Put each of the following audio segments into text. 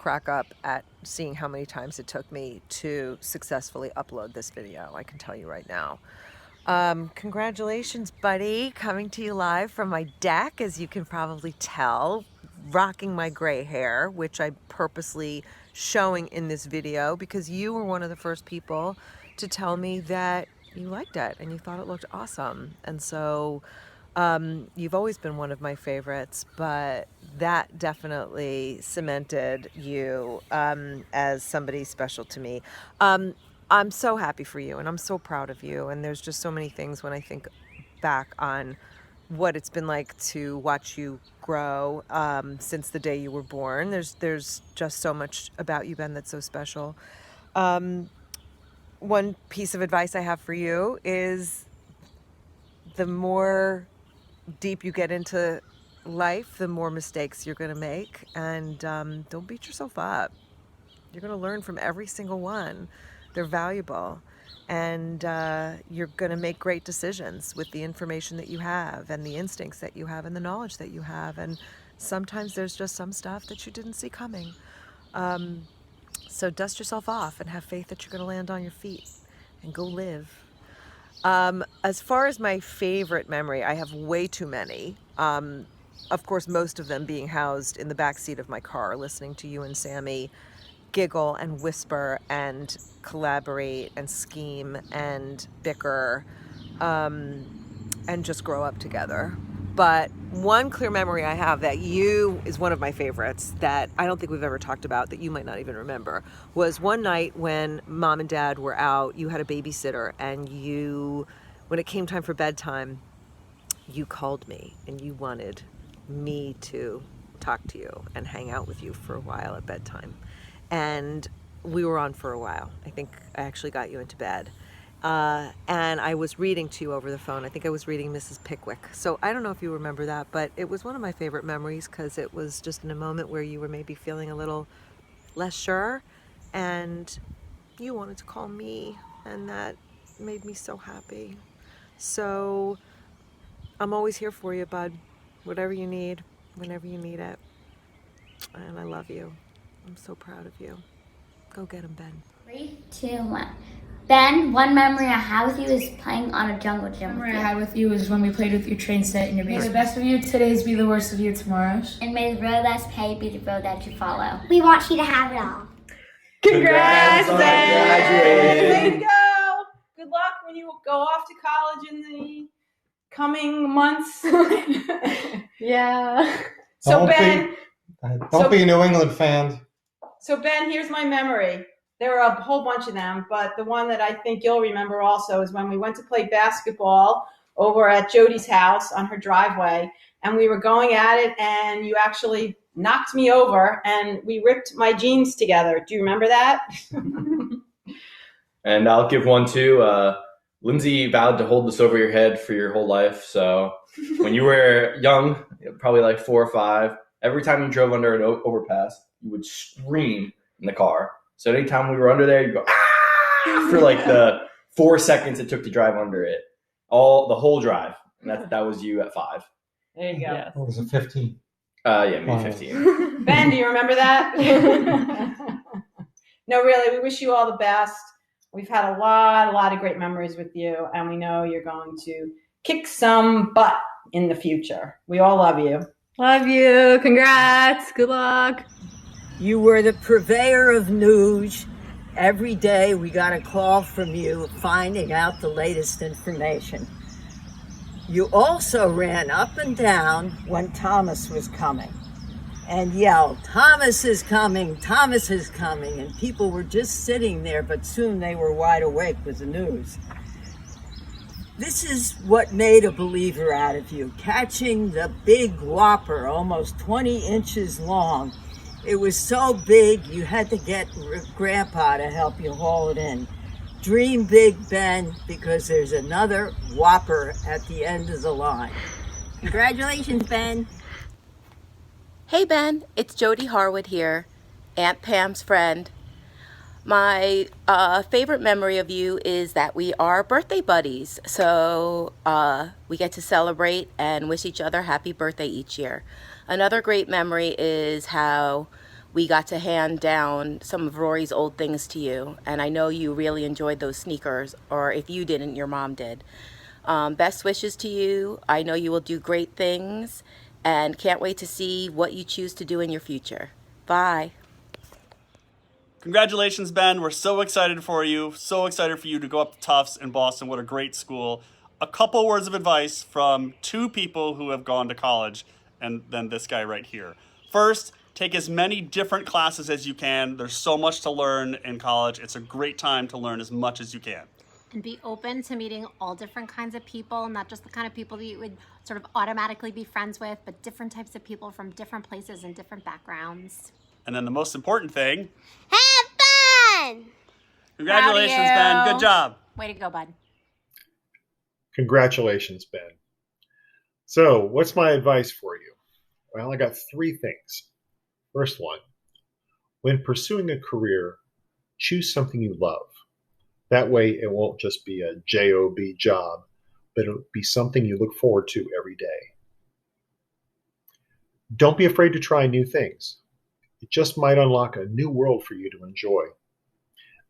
crack up at seeing how many times it took me to successfully upload this video. I can tell you right now. Congratulations, buddy. Coming to you live from my deck, as you can probably tell, rocking my gray hair, which I'm purposely showing in this video because you were one of the first people to tell me that you liked it and you thought it looked awesome. And so you've always been one of my favorites, but that definitely cemented you as somebody special to me. I'm so happy for you and I'm so proud of you, and there's just so many things when I think back on what it's been like to watch you grow since the day you were born. There's just so much about you, Ben, that's so special. One piece of advice I have for you is the more deep you get into life, the more mistakes you're going to make, and don't beat yourself up. You're going to learn from every single one. They're valuable, and you're going to make great decisions with the information that you have and the instincts that you have and the knowledge that you have, and sometimes there's just some stuff that you didn't see coming. So dust yourself off and have faith that you're going to land on your feet and go live. As far as my favorite memory, I have way too many. Of course, most of them being housed in the backseat of my car, listening to you and Sammy giggle and whisper and collaborate and scheme and bicker and just grow up together. But one clear memory I have that you is one of my favorites that I don't think we've ever talked about, that you might not even remember, was one night when Mom and Dad were out. You had a babysitter, and you, when it came time for bedtime, you called me and you wanted me to talk to you and hang out with you for a while at bedtime. And we were on for a while. I think I actually got you into bed. And I was reading to you over the phone. I think I was reading Mrs. Pickwick. So I don't know if you remember that, but it was one of my favorite memories because it was just in a moment where you were maybe feeling a little less sure and you wanted to call me, and that made me so happy. So I'm always here for you, bud. Whatever you need, whenever you need it. And I love you. I'm so proud of you. Go get him, Ben. 3, 2, 1. Ben, one memory I have with you is playing on a jungle gym. Memory I had with you is when we played with your train set in your basement. May the best of you today's be the worst of you tomorrow's. And may the road less paved be the road that you follow. We want you to have it all. Congrats, Ben! Way to go! Good luck when you go off to college in the coming months. Yeah. So Ben, don't be a New England fan. So Ben, here's my memory. There are a whole bunch of them, but the one that I think you'll remember also is when we went to play basketball over at Jody's house on her driveway, and we were going at it, and you actually knocked me over, and we ripped my jeans together. Do you remember that? And I'll give one too. Lindsay vowed to hold this over your head for your whole life. So when you were young, probably like 4 or 5, every time you drove under an overpass, you would scream in the car. So anytime we were under there, you'd go, ah, for like the 4 seconds it took to drive under it. The whole drive. And that was you at 5. There you go. What was it, 15? Yeah, maybe 15. Ben, do you remember that? No, really, we wish you all the best. We've had a lot of great memories with you, and we know you're going to kick some butt in the future. We all love you. Love you. Congrats. Good luck. You were the purveyor of news. Every day we got a call from you finding out the latest information. You also ran up and down when Thomas was coming and yelled, "Thomas is coming, Thomas is coming," and people were just sitting there, but soon they were wide awake with the news. This is what made a believer out of you, catching the big whopper, almost 20 inches long. It was so big you had to get Grandpa to help you haul it in. Dream big, Ben, because there's another whopper at the end of the line. Congratulations, Ben. Hey Ben, it's Jody Harwood here, Aunt Pam's friend. My favorite memory of you is that we are birthday buddies, so we get to celebrate and wish each other happy birthday each year. Another great memory is how we got to hand down some of Rory's old things to you. And I know you really enjoyed those sneakers, or if you didn't, your mom did. Best wishes to you. I know you will do great things and can't wait to see what you choose to do in your future. Bye. Congratulations, Ben. We're so excited for you. So excited for you to go up to Tufts in Boston. What a great school. A couple words of advice from two people who have gone to college, and then this guy right here. First, take as many different classes as you can. There's so much to learn in college. It's a great time to learn as much as you can. And be open to meeting all different kinds of people, not just the kind of people that you would sort of automatically be friends with, but different types of people from different places and different backgrounds. And then the most important thing, Have fun! congratulations, Ben. Good job. Way to go, bud. Congratulations, Ben. So, what's my advice for you? Well, I got 3 things. First one, when pursuing a career, choose something you love. That way, it won't just be a job job, but it'll be something you look forward to every day. Don't be afraid to try new things. It just might unlock a new world for you to enjoy.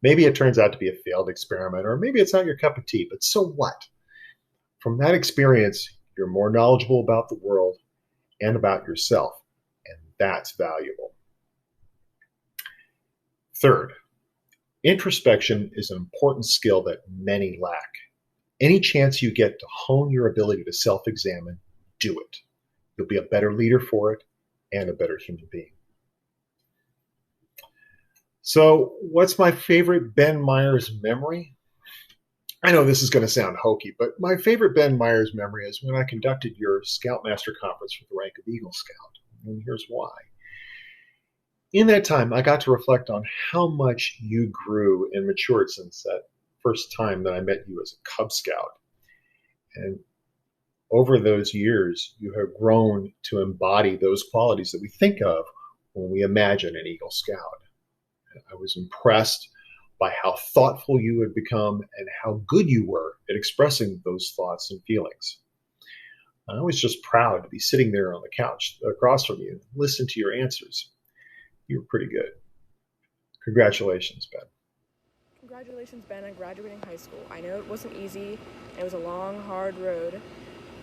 Maybe it turns out to be a failed experiment, or maybe it's not your cup of tea, but so what? From that experience, you're more knowledgeable about the world and about yourself, and that's valuable. Third, introspection is an important skill that many lack. Any chance you get to hone your ability to self-examine, do it. You'll be a better leader for it and a better human being. So, what's my favorite Ben Meyers memory? I know this is going to sound hokey, but my favorite Ben Meyers memory is when I conducted your Scoutmaster Conference for the rank of Eagle Scout. And here's why. In that time, I got to reflect on how much you grew and matured since that first time that I met you as a Cub Scout. And over those years, you have grown to embody those qualities that we think of when we imagine an Eagle Scout. I was impressed by how thoughtful you had become and how good you were at expressing those thoughts and feelings. I was just proud to be sitting there on the couch across from you and listen to your answers. You were pretty good. Congratulations, Ben. Congratulations, Ben, on graduating high school. I know it wasn't easy. It was a long, hard road.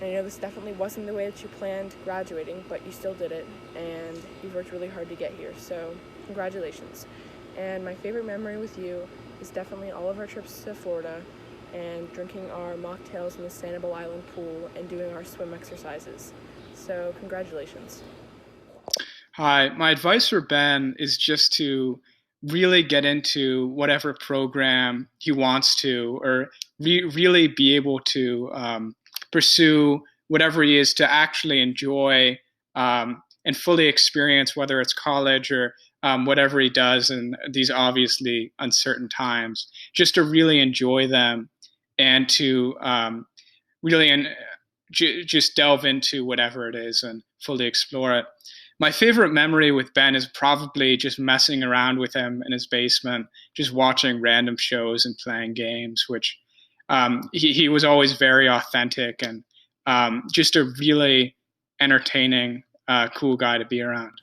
And I know this definitely wasn't the way that you planned graduating, but you still did it, and you've worked really hard to get here. So congratulations. And my favorite memory with you is definitely all of our trips to Florida and drinking our mocktails in the Sanibel Island pool and doing our swim exercises. So congratulations. Hi, my advice for Ben is just to really get into whatever program he wants to, or really be able to pursue whatever he is to actually enjoy and fully experience, whether it's college or whatever he does in these obviously uncertain times, just to really enjoy them and to really just delve into whatever it is and fully explore it. My favorite memory with Ben is probably just messing around with him in his basement, just watching random shows and playing games, which he was always very authentic and just a really entertaining, cool guy to be around.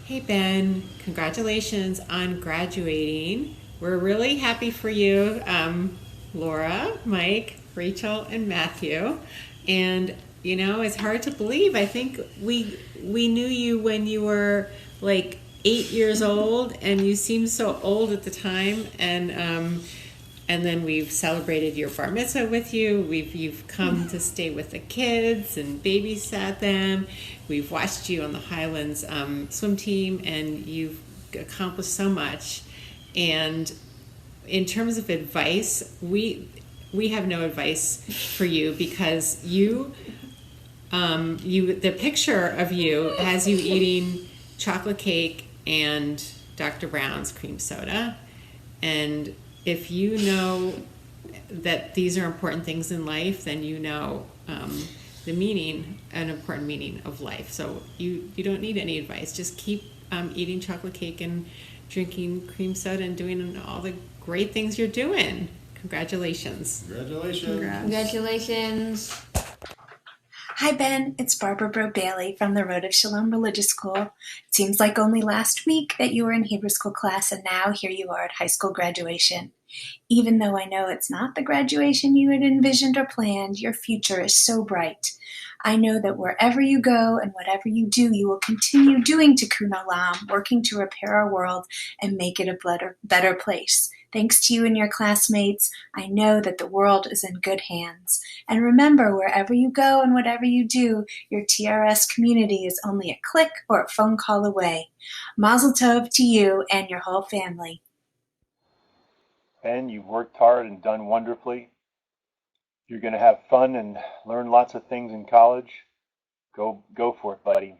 Hey Ben, congratulations on graduating. We're really happy for you, Laura, Mike, Rachel, and Matthew. And you know, it's hard to believe. I think we knew you when you were like 8 years old, and you seemed so old at the time. And then we've celebrated your bar mitzvah with you. You've come to stay with the kids and babysat them. We've watched you on the Highlands swim team, and you've accomplished so much. And in terms of advice, we have no advice for you, because the picture of you has you eating chocolate cake and Dr. Brown's cream soda. And if you know that these are important things in life, then you know an important meaning of life. So you don't need any advice. Just keep eating chocolate cake and drinking cream soda and doing all the great things you're doing. Congratulations. Congratulations. Congratulations. Hi, Ben. It's Barbara Bro Bailey from the Road of Shalom Religious School. It seems like only last week that you were in Hebrew school class, and now here you are at high school graduation. Even though I know it's not the graduation you had envisioned or planned, your future is so bright. I know that wherever you go and whatever you do, you will continue doing Tikkun Olam, working to repair our world and make it a better place. Thanks to you and your classmates, I know that the world is in good hands. And remember, wherever you go and whatever you do, your TRS community is only a click or a phone call away. Mazel tov to you and your whole family. Ben, you've worked hard and done wonderfully. You're going to have fun and learn lots of things in college. Go for it, buddy.